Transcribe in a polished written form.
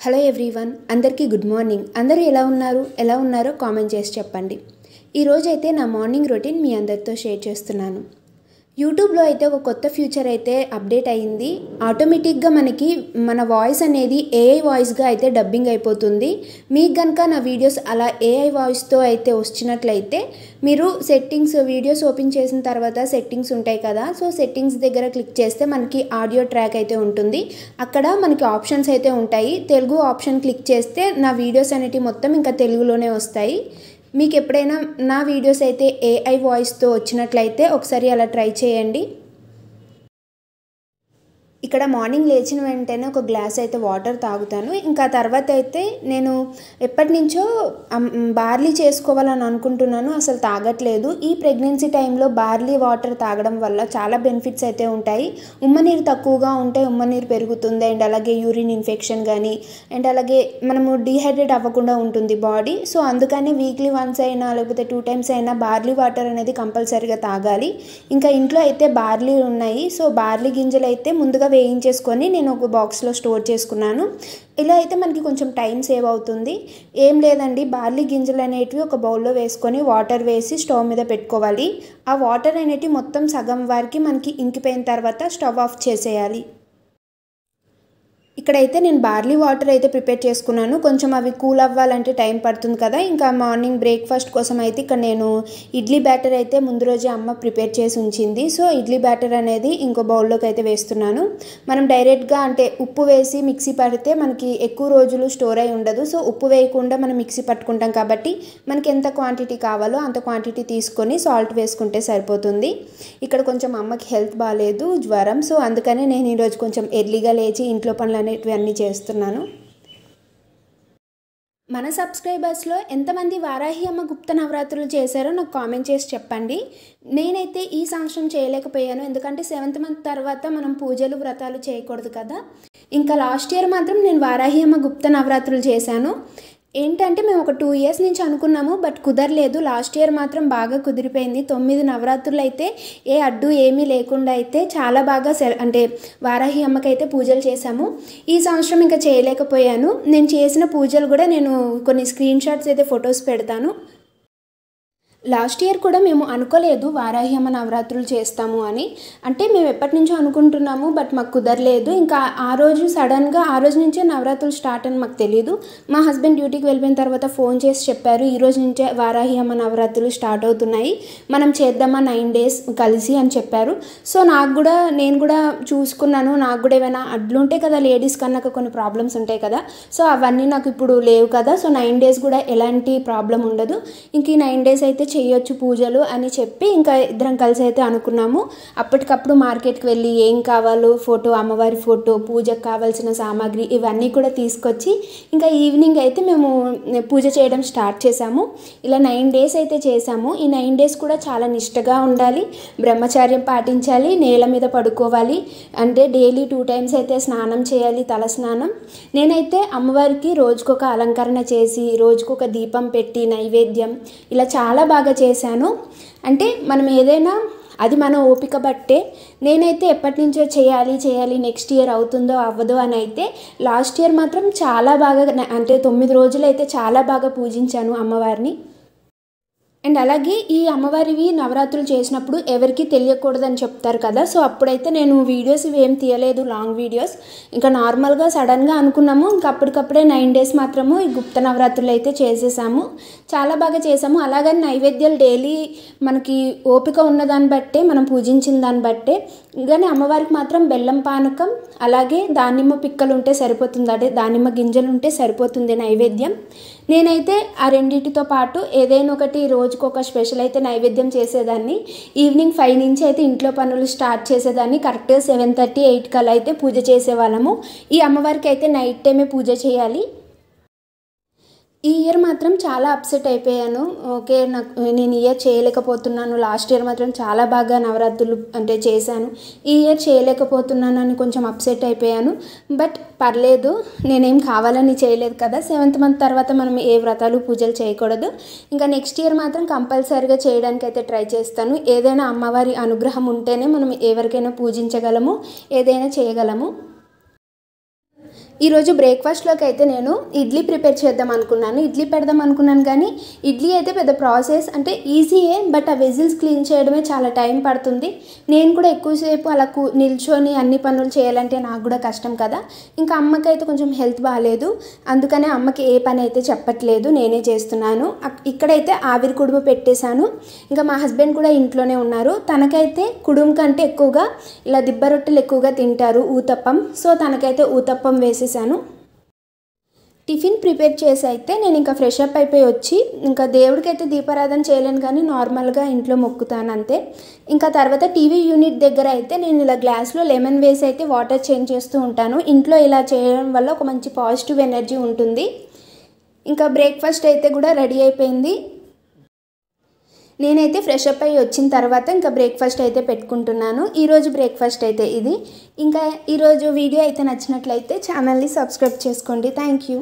Hello everyone, అందరికీ good morning. అందరూ ఎలా ఉన్నారో కామెంట్ చేసి చెప్పండి. ఈరోజైతే నా మార్నింగ్ రొటీన్ మీ అందరితో షేర్ చేస్తున్నాను. యూట్యూబ్లో అయితే ఒక కొత్త ఫీచర్ అయితే అప్డేట్ అయ్యింది. ఆటోమేటిక్గా మనకి మన వాయిస్ అనేది ఏఐ వాయిస్గా అయితే డబ్బింగ్ అయిపోతుంది. మీకు కనుక నా వీడియోస్ అలా ఏఐ వాయిస్తో అయితే వచ్చినట్లయితే మీరు వీడియోస్ ఓపెన్ చేసిన తర్వాత సెట్టింగ్స్ ఉంటాయి కదా, సో సెట్టింగ్స్ దగ్గర క్లిక్ చేస్తే మనకి ఆడియో ట్రాక్ అయితే ఉంటుంది. అక్కడ మనకి ఆప్షన్స్ అయితే ఉంటాయి. తెలుగు ఆప్షన్ క్లిక్ చేస్తే నా వీడియోస్ అనేటివి మొత్తం ఇంకా తెలుగులోనే వస్తాయి. మీకు ఎప్పుడైనా నా వీడియోస్ అయితే ఏఐ వాయిస్తో వచ్చినట్లయితే ఒకసారి అలా ట్రై చేయండి. ఇక్కడ మార్నింగ్ లేచిన వెంటనే ఒక గ్లాస్ అయితే వాటర్ తాగుతాను. ఇంకా తర్వాత అయితే నేను ఎప్పటి నుంచో బార్లీ చేసుకోవాలని అనుకుంటున్నాను, అసలు తాగట్లేదు. ఈ ప్రెగ్నెన్సీ టైంలో బార్లీ వాటర్ తాగడం వల్ల చాలా బెనిఫిట్స్ అయితే ఉంటాయి. ఉమ్మనీరు తక్కువగా ఉంటే ఉమ్మనీరు పెరుగుతుంది, అండ్ అలాగే యూరిన్ ఇన్ఫెక్షన్ కానీ, అండ్ అలాగే మనము డీహైడ్రేట్ అవ్వకుండా ఉంటుంది బాడీ. సో అందుకని వీక్లీ వన్స్ అయినా లేకపోతే 2 times అయినా బార్లీ వాటర్ అనేది కంపల్సరీగా తాగాలి. ఇంకా ఇంట్లో అయితే బార్లీ ఉన్నాయి, సో బార్లీ గింజలు అయితే ముందుగా వేయించేసుకొని నేను ఒక బాక్స్లో స్టోర్ చేసుకున్నాను. ఇలా అయితే మనకి కొంచెం టైం సేవ్ అవుతుంది. ఏం లేదండి, బార్లీ గింజలు అనేటివి ఒక బౌల్లో వేసుకొని వాటర్ వేసి స్టవ్ మీద పెట్టుకోవాలి. ఆ వాటర్ అనేటివి మొత్తం సగం వరకు మనకి ఇంకిపోయిన తర్వాత స్టవ్ ఆఫ్ చేసేయాలి. ఇక్కడైతే నేను బార్లీ వాటర్ అయితే ప్రిపేర్ చేసుకున్నాను. కొంచెం అవి కూల్ అవ్వాలంటే టైం పడుతుంది కదా. ఇంకా మార్నింగ్ బ్రేక్ఫాస్ట్ కోసం అయితే ఇక్కడ నేను ఇడ్లీ బ్యాటర్ అయితే ముందు రోజే అమ్మ ప్రిపేర్ చేసి ఉంచింది. సో ఇడ్లీ బ్యాటర్ అనేది ఇంకో బౌల్లోకి అయితే వేస్తున్నాను. మనం డైరెక్ట్గా అంటే ఉప్పు వేసి మిక్సీ పడితే మనకి ఎక్కువ రోజులు స్టోర్ అయి ఉండదు. సో ఉప్పు వేయకుండా మనం మిక్సీ పట్టుకుంటాం కాబట్టి మనకి ఎంత క్వాంటిటీ కావాలో అంత క్వాంటిటీ తీసుకొని సాల్ట్ వేసుకుంటే సరిపోతుంది. ఇక్కడ కొంచెం అమ్మకి హెల్త్ బాగాలేదు, జ్వరం. సో అందుకనే నేను ఈరోజు కొంచెం ఎర్లీగా లేచి ఇంట్లో పనులు అనేటివన్నీ చేస్తున్నాను. మన సబ్స్క్రైబర్స్లో ఎంతమంది వారాహి అమ్మ గుప్త నవరాత్రులు చేశారో నాకు కామెంట్ చేసి చెప్పండి. నేనైతే ఈ సంవత్సరం చేయలేకపోయాను, ఎందుకంటే 7th month తర్వాత మనం పూజలు వ్రతాలు చేయకూడదు కదా. ఇంకా లాస్ట్ ఇయర్ మాత్రం నేను వారాహి అమ్మ గుప్త నవరాత్రులు చేశాను. ఏంటంటే మేము ఒక 2 years నుంచి అనుకున్నాము, బట్ కుదరలేదు. లాస్ట్ ఇయర్ మాత్రం బాగా కుదిరిపోయింది. 9 నవరాత్రులు అయితే ఏ అడ్డు ఏమీ లేకుండా అయితే చాలా బాగా అంటే వారాహి అమ్మకైతే పూజలు చేశాము. ఈ సంవత్సరం ఇంకా చేయలేకపోయాను. నేను చేసిన పూజలు కూడా నేను కొన్ని స్క్రీన్ షాట్స్ అయితే ఫొటోస్ పెడతాను. లాస్ట్ ఇయర్ కూడా మేము అనుకోలేదు వారాహి అమ్మ నవరాత్రులు చేస్తాము అని. అంటే మేము ఎప్పటి నుంచో అనుకుంటున్నాము, బట్ మాకు కుదరలేదు. ఇంకా ఆ రోజు సడన్గా ఆ రోజు నుంచే నవరాత్రులు స్టార్ట్ అని మాకు తెలియదు. మా హస్బెండ్ డ్యూటీకి వెళ్ళిపోయిన తర్వాత ఫోన్ చేసి చెప్పారు, ఈ రోజు నుంచే వారాహి అమ్మ నవరాత్రులు స్టార్ట్ అవుతున్నాయి, మనం చేద్దామా 9 days కలిసి అని చెప్పారు. సో నేను కూడా చూసుకున్నాను. నాకు కూడా ఏమైనా అడ్లుంటే కదా, లేడీస్ కన్నా కొన్ని ప్రాబ్లమ్స్ ఉంటాయి కదా. సో అవన్నీ నాకు ఇప్పుడు లేవు కదా. సో 9 days కూడా ఎలాంటి ప్రాబ్లం ఉండదు. ఇంక ఈ 9 days అయితే చేయొచ్చు పూజలు అని చెప్పి ఇంకా ఇద్దరం కలిసి అయితే అనుకున్నాము. అప్పటికప్పుడు మార్కెట్కి వెళ్ళి ఏం కావాలో అమ్మవారి ఫోటో, పూజకు కావాల్సిన సామాగ్రి ఇవన్నీ కూడా తీసుకొచ్చి ఇంకా ఈవినింగ్ అయితే మేము పూజ చేయడం స్టార్ట్ చేసాము. ఇలా 9 days అయితే చేసాము. ఈ 9 days కూడా చాలా నిష్టగా ఉండాలి, బ్రహ్మచర్యం పాటించాలి, నేల మీద పడుకోవాలి, అంటే డైలీ 2 times అయితే స్నానం చేయాలి, తల స్నానం. నేనైతే అమ్మవారికి రోజుకొక అలంకరణ చేసి రోజుకొక దీపం పెట్టి నైవేద్యం ఇలా చాలా బాగా చేశాను. అంటే మనం ఏదైనా అది మన ఓపిక బట్టే. నేనైతే ఎప్పటి నుంచో చేయాలి నెక్స్ట్ ఇయర్ అవుతుందో అవ్వదో అని అయితే లాస్ట్ ఇయర్ మాత్రం చాలా బాగా అంటే 9 రోజులు అయితే చాలా బాగా పూజించాను అమ్మవారిని. అండ్ అలాగే ఈ అమ్మవారివి నవరాత్రులు చేసినప్పుడు ఎవరికి తెలియకూడదని చెప్తారు కదా. సో అప్పుడైతే నేను వీడియోస్ ఇవేం తీయలేదు, లాంగ్ వీడియోస్. ఇంకా నార్మల్గా సడన్గా అనుకున్నాము, ఇంకా అప్పటికప్పుడే 9 days మాత్రము ఈ గుప్త నవరాత్రులు అయితే చేసేసాము. చాలా బాగా చేసాము. అలాగని నైవేద్యాలు డైలీ మనకి ఓపిక ఉన్నదాన్ని బట్టే, మనం పూజించిన దాన్ని బట్టే. కానీ అమ్మవారికి మాత్రం బెల్లం పానకం అలాగే దానిమ్మ పిక్కలు ఉంటే సరిపోతుంది, అంటే దానిమ్మ గింజలు ఉంటే సరిపోతుంది నైవేద్యం. నేనైతే ఆ రెండింటితో పాటు ఏదైనా ఒకటి రోజుకొక స్పెషల్ అయితే నైవేద్యం చేసేదాన్ని. ఈవినింగ్ 5 నుంచి అయితే ఇంట్లో పనులు స్టార్ట్ చేసేదాన్ని. కరెక్ట్గా 7:30, 8 కల్లా అయితే పూజ చేసేవాళ్ళము. ఈ అమ్మవారికి అయితే నైట్ టైమే పూజ చేయాలి. ఈ ఇయర్ మాత్రం చాలా అప్సెట్ అయిపోయాను. ఓకే, నేను ఇయర్ చేయలేకపోతున్నాను. లాస్ట్ ఇయర్ మాత్రం చాలా బాగా నవరాత్రులు అంటే చేశాను, ఈ ఇయర్ చేయలేకపోతున్నాను అని కొంచెం అప్సెట్ అయిపోయాను. బట్ పర్లేదు, నేనేం కావాలని చేయలేదు కదా. 7th month తర్వాత మనం ఏ వ్రతాలు పూజలు చేయకూడదు. ఇంకా నెక్స్ట్ ఇయర్ మాత్రం కంపల్సరీగా చేయడానికి అయితే ట్రై చేస్తాను. ఏదైనా అమ్మవారి అనుగ్రహం ఉంటేనే మనం ఎవరికైనా పూజించగలము, ఏదైనా చేయగలము. ఈరోజు బ్రేక్ఫాస్ట్లోకి అయితే నేను ఇడ్లీ ప్రిపేర్ చేద్దాం అనుకున్నాను. ఇడ్లీ పెడదాం అనుకున్నాను కానీ ఇడ్లీ అయితే పెద్ద ప్రాసెస్ అంటే ఈజీయే, బట్ ఆ వెజిల్స్ క్లీన్ చేయడమే చాలా టైం పడుతుంది. నేను కూడా ఎక్కువసేపు అలా నిల్చొని అన్ని పనులు చేయాలంటే నాకు కూడా కష్టం కదా. ఇంకా అమ్మకైతే కొంచెం హెల్త్ బాగాలేదు, అందుకనే అమ్మకి ఏ పని అయితే చెప్పట్లేదు, నేనే చేస్తున్నాను. ఇక్కడైతే ఆవిరి కుడుము పెట్టేశాను. ఇంకా మా హస్బెండ్ కూడా ఇంట్లోనే ఉన్నారు. తనకైతే కుడుము కంటే ఎక్కువగా ఇలా దిబ్బ రొట్టెలు ఎక్కువగా తింటారు, ఊతప్పం. సో తనకైతే ఊతప్పం వేసేసాను. టిఫిన్ ప్రిపేర్ చేసి అయితే నేను ఇంకా ఫ్రెష్ అప్ అయిపోయి వచ్చి ఇంకా దేవుడికైతే దీపారాధన చేయలేను కానీ నార్మల్గా ఇంట్లో మొక్కుతాను అంతే. ఇంకా తర్వాత టీవీ యూనిట్ దగ్గర అయితే నేను ఇలా గ్లాస్లో లెమన్ వేసి అయితే వాటర్ చేంజ్ చేస్తూ ఉంటాను. ఇంట్లో ఇలా చేయడం వల్ల ఒక మంచి పాజిటివ్ ఎనర్జీ ఉంటుంది. ఇంకా బ్రేక్ఫాస్ట్ అయితే కూడా రెడీ అయిపోయింది. నేనైతే ఫ్రెష్ అప్ అయ్యి వచ్చిన తర్వాత ఇంకా బ్రేక్ఫాస్ట్ అయితే పెట్టుకుంటున్నాను. ఈరోజు బ్రేక్ఫాస్ట్ అయితే ఇది. ఇంకా ఈరోజు వీడియో అయితే నచ్చినట్లయితే ఛానల్ని సబ్స్క్రైబ్ చేసుకోండి. Thank you.